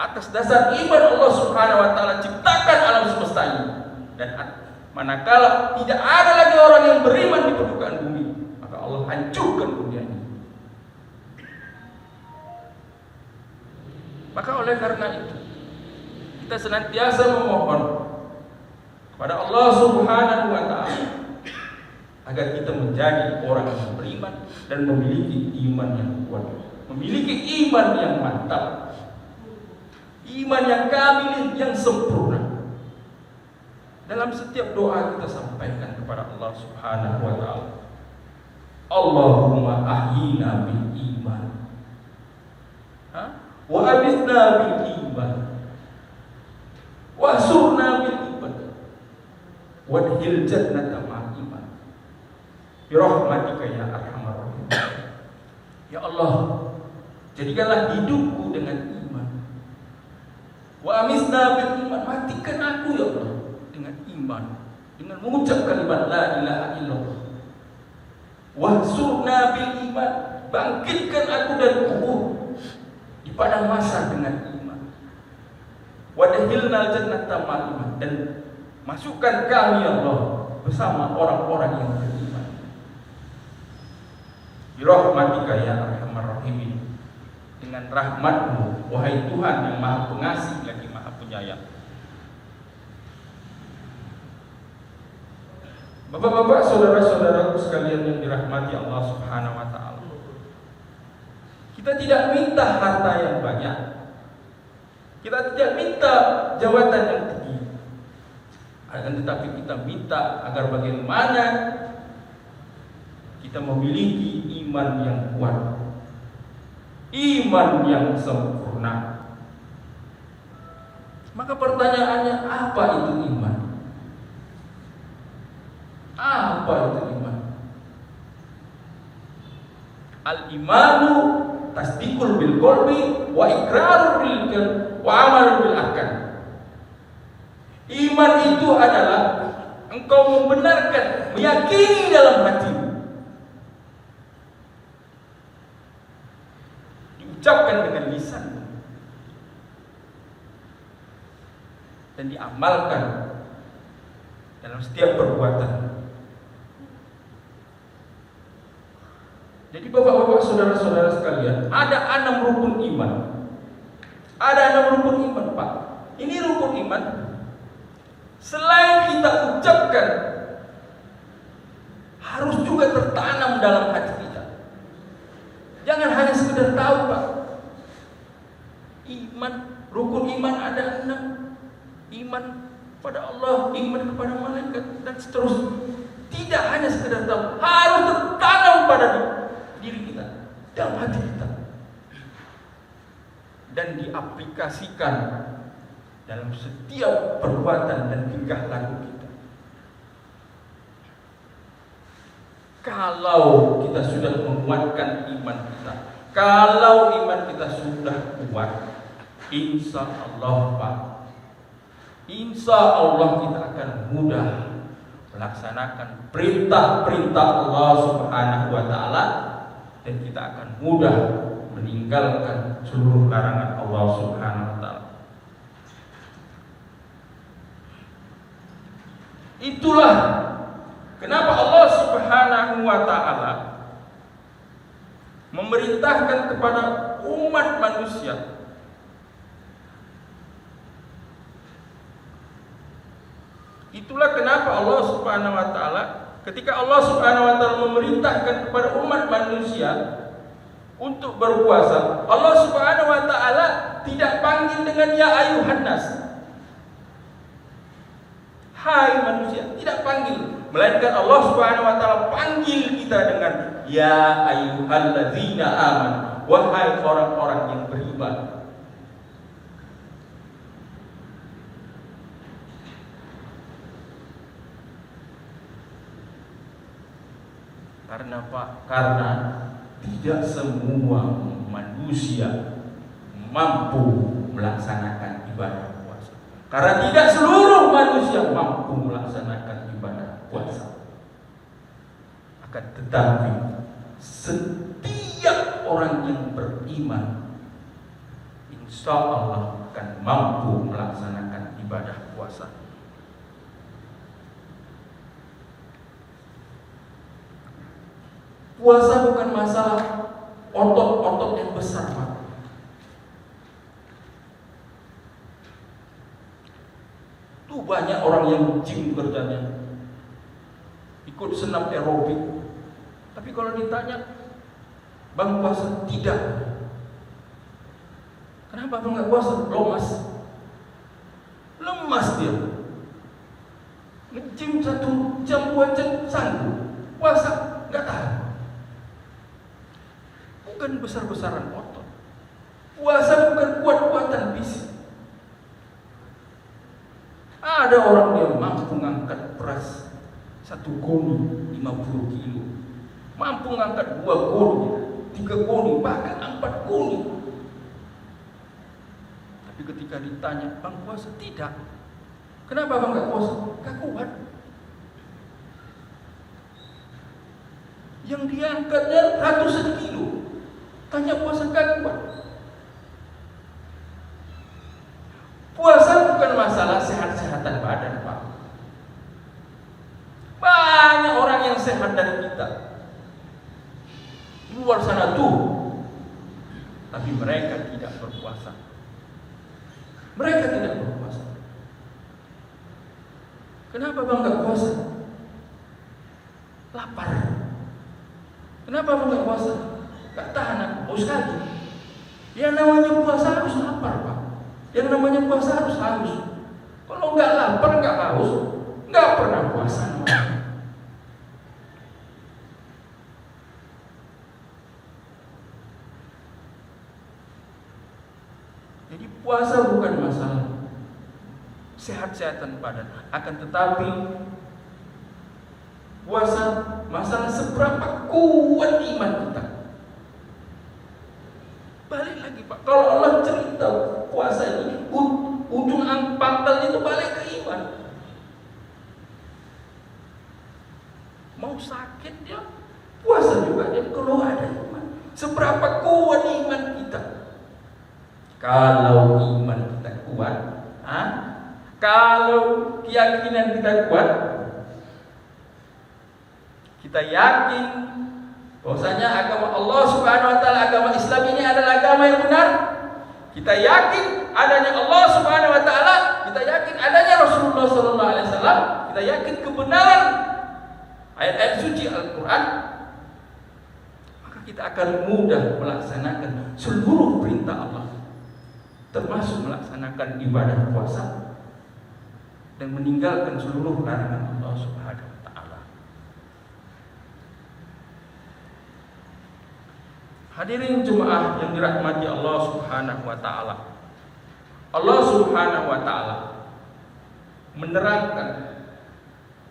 atas dasar iman Allah Subhanahu wa taala ciptakan alam semesta ini. Dan manakala tidak ada lagi orang yang beriman di permukaan bumi, maka Allah hancurkan dunia ini. Maka oleh karena itu, kita senantiasa memohon kepada Allah Subhanahu wa taala agar kita menjadi orang yang beriman dan memiliki iman yang kuat, memiliki iman yang mantap, iman yang kamil, yang sempurna. Dalam setiap doa kita sampaikan kepada Allah Subhanahu wa taala, Allahumma ahyina bil iman, wa amitna bil iman, wa surna bil iman, wa adkhil jannata ma'al iman, bi rahmatika ya arhamar rahimin. Ya Allah, jadikanlah hidupku dengan iman. Wa amitna bil iman, matikan aku ya Allah dengan iman, dengan mengucap kalimat la ilaha illallah. Wa surna bil iman, bangkitkan aku dari kubur di padang mahsyar dengan iman. Wadkhilna jannata ma'al iman, dan masukkan kami ya Allah bersama orang-orang yang beriman. Bi rahmatika ya arhamar rahimin, dengan rahmat-Mu wahai Tuhan yang Maha Pengasih lagi Maha Penyayang. Bapak-bapak, saudara-saudaraku sekalian yang dirahmati Allah Subhanahu wa taala, kita tidak minta harta yang banyak, kita tidak minta jabatan yang tinggi, akan tetapi kita minta agar bagaimana kita memiliki iman yang kuat, iman yang sempurna. Maka pertanyaannya, apa itu iman? Apa itu iman? Al-imanu tasdiqul bil qalbi wa iqrarul bil qalbi wa amalul bil arkan. Iman itu adalah engkau membenarkan, meyakini dalam hatimu, diucapkan dengan lisan, dan diamalkan dalam setiap perbuatan. Jadi bapak-bapak, saudara-saudara sekalian, ada 6 rukun iman. Ada 6 rukun iman, Pak. Ini rukun iman. Selain kita ucapkan, harus juga tertanam dalam hati kita. Jangan hanya sekedar tahu, Pak. Iman, rukun iman ada 6. Iman pada Allah, iman kepada malaikat, dan seterusnya. Tidak hanya sekedar tahu, harus tertanam pada diri kita, dalam hati kita, dan diaplikasikan dalam setiap perbuatan dan tingkah laku kita. Kalau kita sudah menguatkan iman kita, kalau iman kita sudah kuat, insya Allah, Pak, insya Allah kita akan mudah melaksanakan perintah-perintah Allah Subhanahu wa taala, dan kita akan mudah meninggalkan seluruh larangan Allah Subhanahu wa taala. Itulah kenapa Allah Subhanahu wa taala memerintahkan kepada umat manusia Itulah kenapa Allah Subhanahu wa taala, ketika Allah Subhanahu wa taala memerintahkan kepada umat manusia untuk berpuasa, Allah Subhanahu wa taala tidak panggil dengan ya ayuhan nas, hai manusia, tidak panggil, melainkan Allah Subhanahu wa taala panggil kita dengan ya ayyuhalladzina amanu, wahai orang-orang yang beriman. Karena apa? Karena tidak semua manusia mampu melaksanakan ibadah puasa. Karena tidak seluruh manusia mampu melaksanakan ibadah puasa. Akan tetapi setiap orang yang beriman, insya Allah akan mampu melaksanakan ibadah puasa. Puasa bukan masalah otot-otot yang besar, Pak. Tuh banyak orang yang gym kerjanya, ikut senam aerobik. Tapi kalau ditanya, Bang puasa? Tidak. Kenapa Bang nggak puasa? Lemas dia. Nge-gym 1 jam 2 jam sanggup. Puasa nggak tahan. Bukan besar-besaran otot. Puasa bukan kuat-kuatan fisik. Ada orang yang mampu ngangkat beras 1 goni 50 kilo, mampu ngangkat 2 goni, 3 goni, bahkan 4 goni. Tapi ketika ditanya, Bang puasa? Tidak. Kenapa Bang gak puasa? Gak kuat. Yang diangkatnya ratusan kilo, tanya puasa gak kuat. Puasa bukan masalah sehat-sehatan badan, Pak. Banyak orang yang sehat dari kita di luar sana tuh, tapi mereka tidak berpuasa. Mereka tidak berpuasa. Kenapa Bang gak puasa? Lapar. Kenapa Bang gak puasa? Gak tahan aku, haus lagi. Yang namanya puasa harus lapar, Pak. Yang namanya puasa harus haus. Kalau nggak lapar, nggak haus, nggak pernah puasa. Jadi puasa bukan masalah sehat-sehatan badan, akan tetapi puasa masalah seberapa kuat iman kita. Balik lagi, Pak, kalau Allah cerita puasa ini, ujung pangkalnya itu balik ke iman. Mau sakit dia puasa juga, dia kalau ada iman. Seberapa kuat iman kita? Kalau iman kita kuat, kalau keyakinan kita kuat, kita yakin bahwasanya agama Allah Subhanahu wa taala, agama Islam ini adalah agama yang benar. Kita yakin adanya Allah Subhanahu wa taala, kita yakin adanya Rasulullah sallallahu alaihi wasallam, kita yakin kebenaran ayat-ayat suci Al-Qur'an, maka kita akan mudah melaksanakan seluruh perintah Allah, termasuk melaksanakan ibadah puasa dan meninggalkan seluruh larangan Allah Subhanahu wa taala. Hadirin jemaah yang dirahmati Allah Subhanahu wa taala. Allah Subhanahu wa taala menerangkan,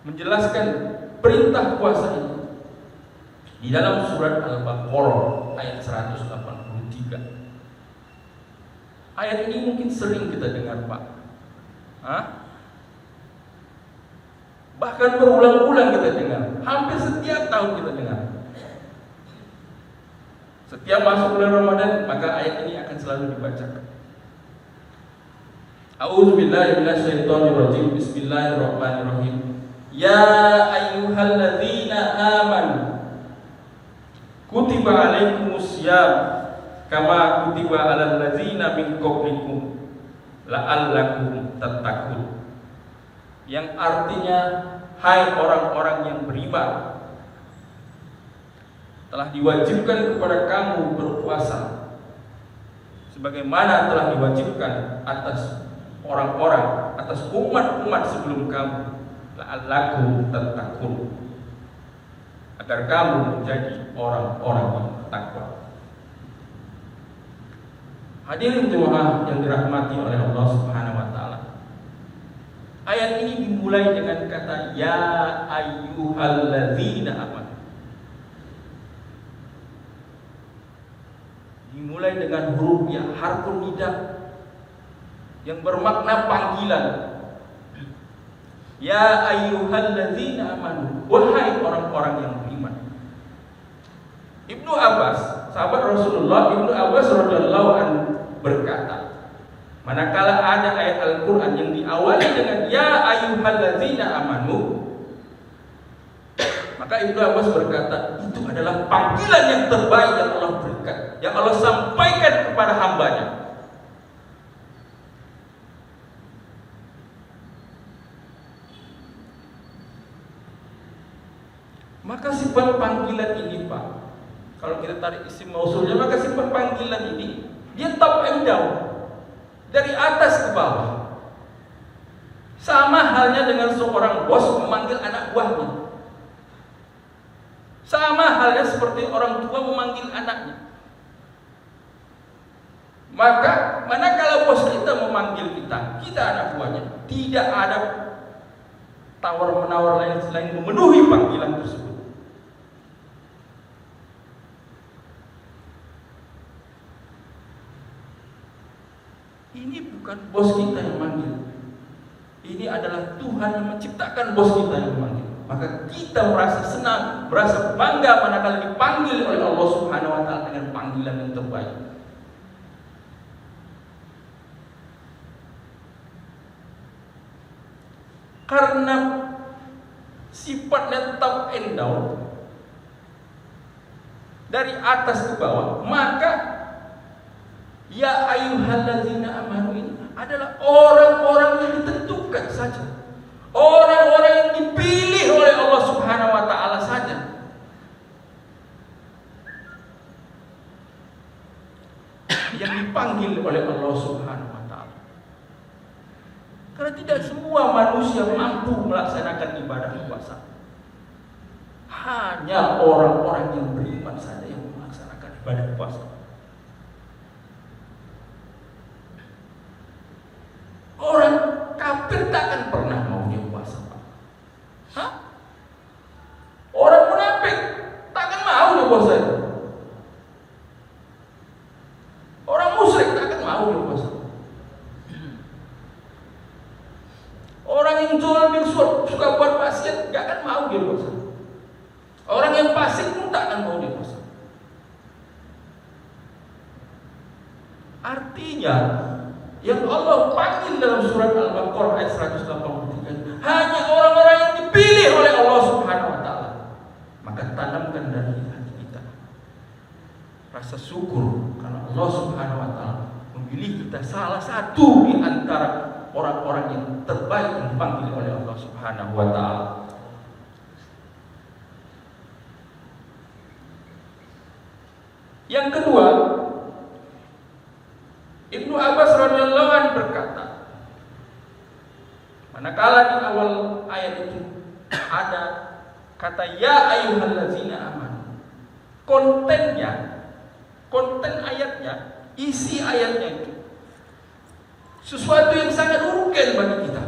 menjelaskan perintah puasa ini di dalam surat Al-Baqarah ayat 183. Ayat ini mungkin sering kita dengar, Pak. Bahkan berulang-ulang kita dengar. Hampir setiap tahun kita dengar. Setiap masuk bulan Ramadan, maka ayat ini akan selalu dibacakan. A'udzubillahi minasyaitonirrajim. Bismillahirrahmanirrahim. Ya ayyuhalladzina amanu kutiba alaikumusiyam kama kutiba alal ladzina min qablikum la'allakum tattaqun. Yang artinya, hai orang-orang yang beriman, telah diwajibkan kepada kamu berpuasa sebagaimana telah diwajibkan atas orang-orang, atas umat-umat sebelum kamu, la'allakum tattaqun, agar kamu menjadi orang-orang yang bertakwa. Hadirin jemaah yang dirahmati oleh Allah Subhanahu wa taala. Ayat ini dimulai dengan kata ya ayyuhalladzina amanu. Dimulai dengan huruf ya, harfun nida, yang bermakna panggilan. Ya ayyuhalladzina amanu, wahai orang-orang yang beriman. Ibnu Abbas, sahabat Rasulullah, Ibnu Abbas radhiyallahu anhu berkata, Manakala ada ayat Al-Quran yang diawali dengan ya ayyuhallazina amanu, maka Ibnu Abbas berkata itu adalah panggilan yang terbaik yang Allah berikan, yang Allah sampaikan kepada hambanya. Maka sifat panggilan ini, Pak, kalau kita tarik isim mausulnya, maka sifat panggilan ini dia top and down, dari atas ke bawah. Sama halnya dengan seorang bos memanggil anak buahnya. Sama halnya seperti orang tua memanggil anaknya. Maka manakala bos kita memanggil kita anak buahnya, tidak ada tawar-menawar lain selain memenuhi panggilan tersebut. Ini bukan bos kita yang manggil. Ini adalah Tuhan yang menciptakan bos kita yang memanggil. Maka kita merasa senang, merasa bangga manakala dipanggil oleh Allah Subhanahu wa taala dengan panggilan yang terbaik. Karena sifatnya top and down, dari atas ke bawah, maka ya ayyuhallazina amanu ini adalah orang-orang yang ditentukan saja, orang-orang yang dipilih oleh Allah Subhanahu wa taala saja. Yang dipanggil oleh Allah Subhanahu wa taala. Karena tidak semua manusia mampu melaksanakan ibadah puasa. Hanya orang-orang yang beriman saja yang melaksanakan ibadah puasa. Orang kafir takkan pernah mau dia puasa, Pak. Hah? Orang munafik takkan mau dia puasa. Orang musyrik takkan mau dia puasa. Orang yang jual yang suka buat maksiat gak akan mau dia puasa. Orang yang fasik pun takkan mau dia puasa. Artinya yang Allah panggil dalam surat Al-Baqarah ayat 183 hanya orang-orang yang dipilih oleh Allah Subhanahu wa taala. Maka tanamkan dari hati kita rasa syukur karena Allah Subhanahu wa taala memilih kita salah satu di antara orang-orang yang terbaik yang dipanggil oleh Allah Subhanahu wa taala. Yang kedua, Ibnu Abbas radhiyallahu anhu berkata, manakala di awal ayat itu ada kata ya ayyuhallazina amanu, konten ayatnya, isi ayatnya itu sesuatu yang sangat urgen bagi kita,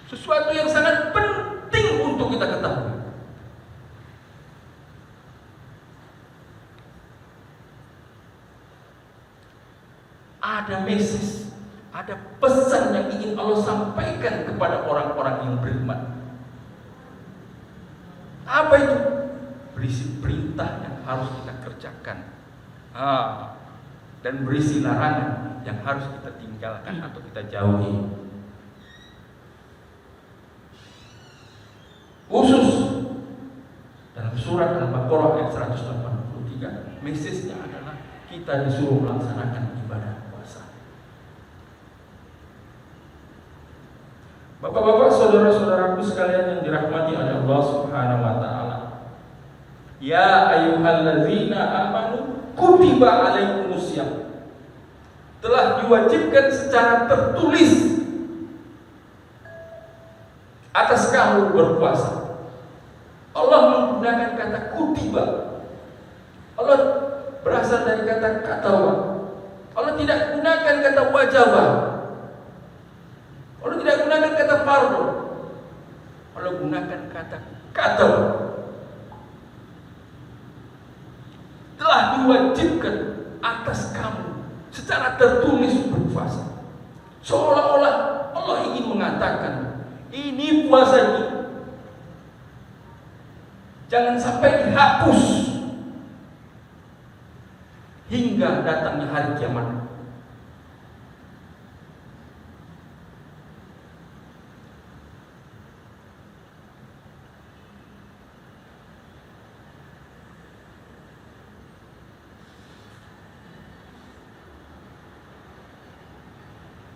sesuatu yang sangat penting untuk kita ketahui. Ada message, ada pesan yang ingin Allah sampaikan kepada orang-orang yang beriman. Apa itu? Berisi perintah yang harus kita kerjakan, dan berisi larangan yang harus kita tinggalkan atau kita jauhi. Khusus dalam surat Al-Baqarah ayat 183, message-nya adalah kita disuruh melaksanakan ibadah. Bapak-bapak, saudara-saudaraku sekalian yang dirahmati oleh Allah Subhanahu wa taala. Ya ayyuhallazina amanu kutiba alaikumusiyam. Telah diwajibkan secara tertulis atas kamu berpuasa. Allah menggunakan kata kutiba. Allah berasal dari kata katawa. Allah tidak gunakan kata wajibah. Allah tidak gunakan kata fardu. Allah gunakan kata kata. Telah diwajibkan atas kamu secara tertulis berpuasa. Seolah-olah Allah ingin mengatakan, ini puasa ini jangan sampai dihapus. hingga datangnya hari kiamat.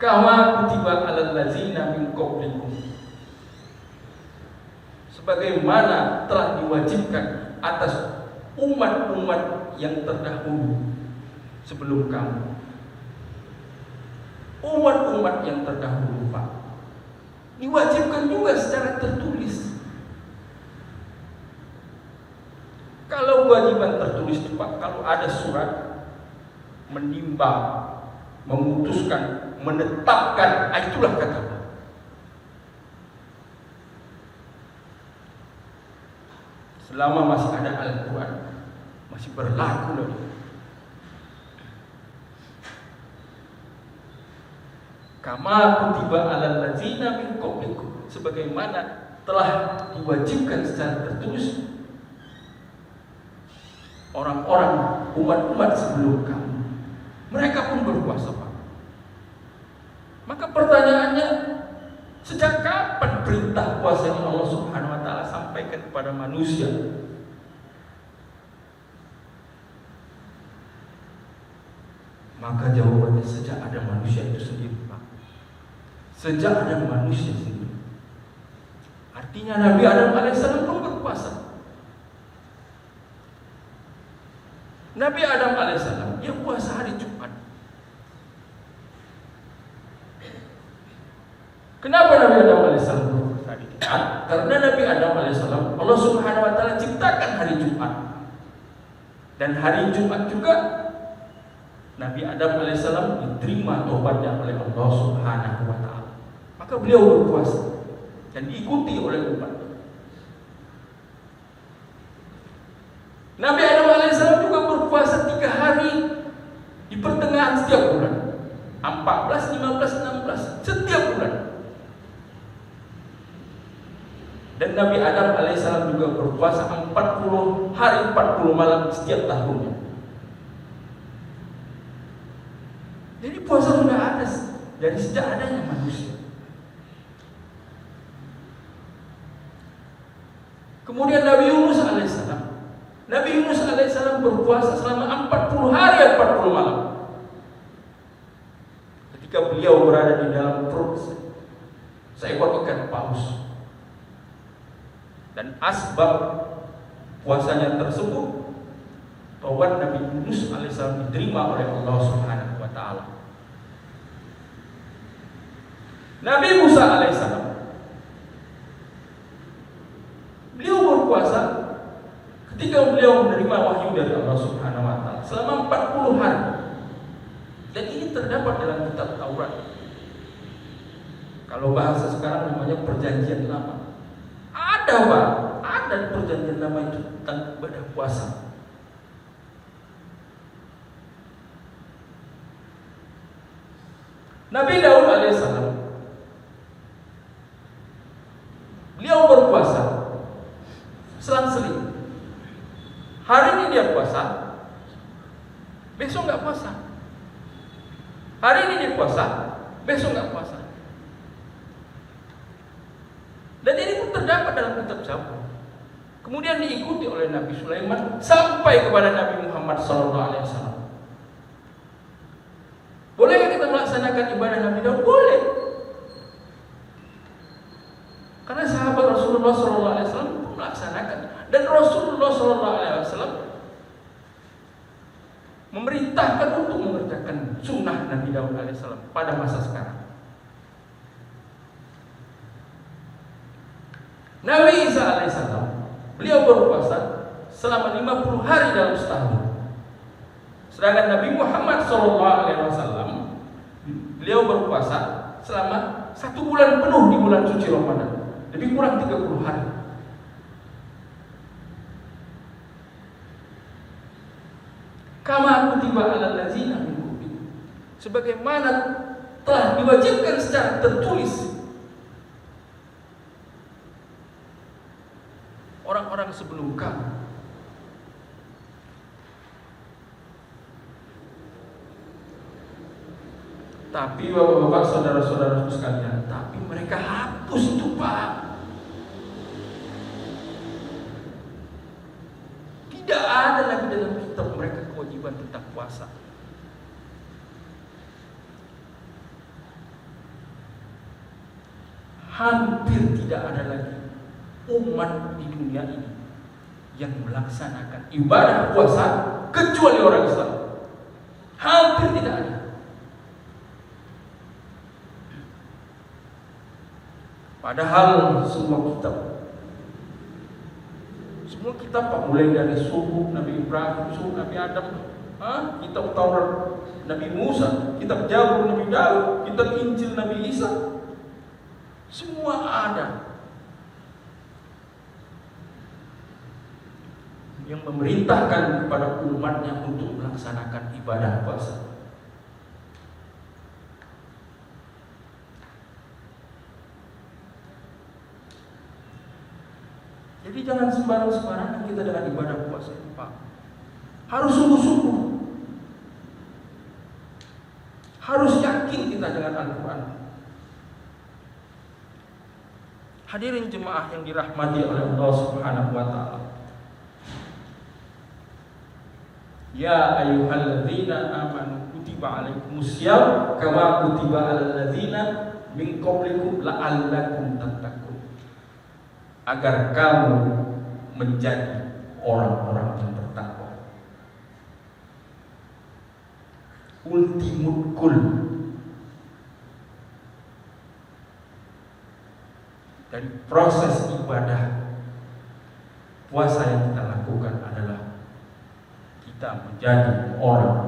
Kama kutiba alal ladzina min qablikum, sebagaimana telah diwajibkan atas umat-umat yang terdahulu sebelum kamu. Umat-umat yang terdahulu, Pak, diwajibkan juga secara tertulis. Kalau kewajiban tertulis itu, Pak, kalau ada surat menimbang, memutuskan, menetapkan, itulah kata Allah. Selama masih ada Al-Quran, masih berlaku loh. Kama kutiba alal ladzina min qablikum, sebagaimana telah diwajibkan secara tertulis orang-orang umat-umat sebelum kamu. Mereka pun berpuasa, Pak. Maka pertanyaannya, sejak kapan perintah puasa ini Allah Subhanahu wa taala sampaikan kepada manusia? Maka jawabannya sejak ada manusia itu sendiri, Pak. Sejak ada manusia sendiri. Artinya Nabi Adam alaihissalam pun berpuasa. Nabi Adam alaihissalam dia puasa hari Jumat. Kenapa Nabi Adam alaihissalam berpuasa hari Jumat? Karena Nabi Adam alaihissalam Allah Subhanahu wa taala ciptakan hari Jumat. Dan hari Jumat juga Nabi Adam alaihissalam diterima taubatnya oleh Allah Subhanahu wa taala. Maka beliau berpuasa dan diikuti oleh umat. Nabi Adam alaihissalam juga berpuasa 3 hari di pertengahan setiap bulan, 14, 15, 16 setiap bulan. Dan Nabi Adam alaihissalam juga berpuasa 40 hari 40 malam setiap tahunnya. Jadi puasa sudah ada dari sejak adanya manusia. Kemudian Nabi Yunus alaihissalam, Nabi Yunus alaihissalam berpuasa selama 40 hari dan 40 malam. Ketika beliau berada di dalam perut seekor ikan paus. Dan asbab puasanya tersebut, taubat Nabi Yunus alaihissalam diterima oleh Allah Subhanahu wa taala. Nabi Musa alaihissalam, beliau berpuasa ketika beliau menerima wahyu dari Allah Subhanahu wa taala selama 40 hari. Dan ini terdapat dalam kitab Taurat. Kalau bahasa sekarang namanya perjanjian lama. Ada, Pak, ada perjanjian lama itu tentang ibadah puasa. Nabi Daud alaihissalam, beliau berpuasa selang-seling. Hari ini dia puasa, besok nggak puasa. Hari ini dia puasa, besok nggak puasa. Dan ini pun terdapat dalam kitab Zabur. Kemudian diikuti oleh Nabi Sulaiman sampai kepada Nabi Muhammad SAW. Bolehkah kita melaksanakan ibadah Nabi Daud? Boleh. Karena sahabat Rasulullah SAW pun melaksanakan. Dan Rasulullah SAW memerintahkan untuk mengerjakan sunnah Nabi Daud alaihissalam pada masa sekarang. Nabi Isa alaihissalam, beliau berpuasa selama 50 hari dalam setahun. Sedangkan Nabi Muhammad SAW, beliau berpuasa selama 1 bulan penuh di bulan suci Ramadan, lebih kurang 30 hari. Kama kutiba alal ladzina min qablikum, sebagaimana telah diwajibkan secara tertulis orang-orang sebelum kamu. Tapi bapak-bapak, saudara-saudara sekalian, tapi mereka hapus itu, Pak. Tidak ada lagi dalam kitab mereka kewajiban tentang puasa. Hampir tidak ada lagi umat di dunia ini yang melaksanakan ibadah puasa kecuali orang Islam. Hampir tidak ada. Padahal semua kitab Pak, mulai dari subuh Nabi Ibrahim, subuh Nabi Adam, kitab Taurat Nabi Musa, kitab Zabur Nabi Daud, kitab Injil Nabi Isa, semua ada yang memerintahkan kepada umatnya untuk melaksanakan ibadah puasa. Jadi jangan sembarang-sembarangan kita dengan ibadah puasa ini, Pak. Harus sungguh-sungguh. Harus yakin kita dengan Al-Quran. Hadirin jemaah yang dirahmati oleh Allah Subhanahu wa taala. Ya ayyuhalladzina amanu kutiba alaikumusiyam kama kutiba alal ladzina min qablikum la'allakum tattaqun. Agar kamu menjadi orang-orang yang bertakwa. Ultimut kul. Dari proses ibadah puasa yang kita lakukan adalah kita menjadi orang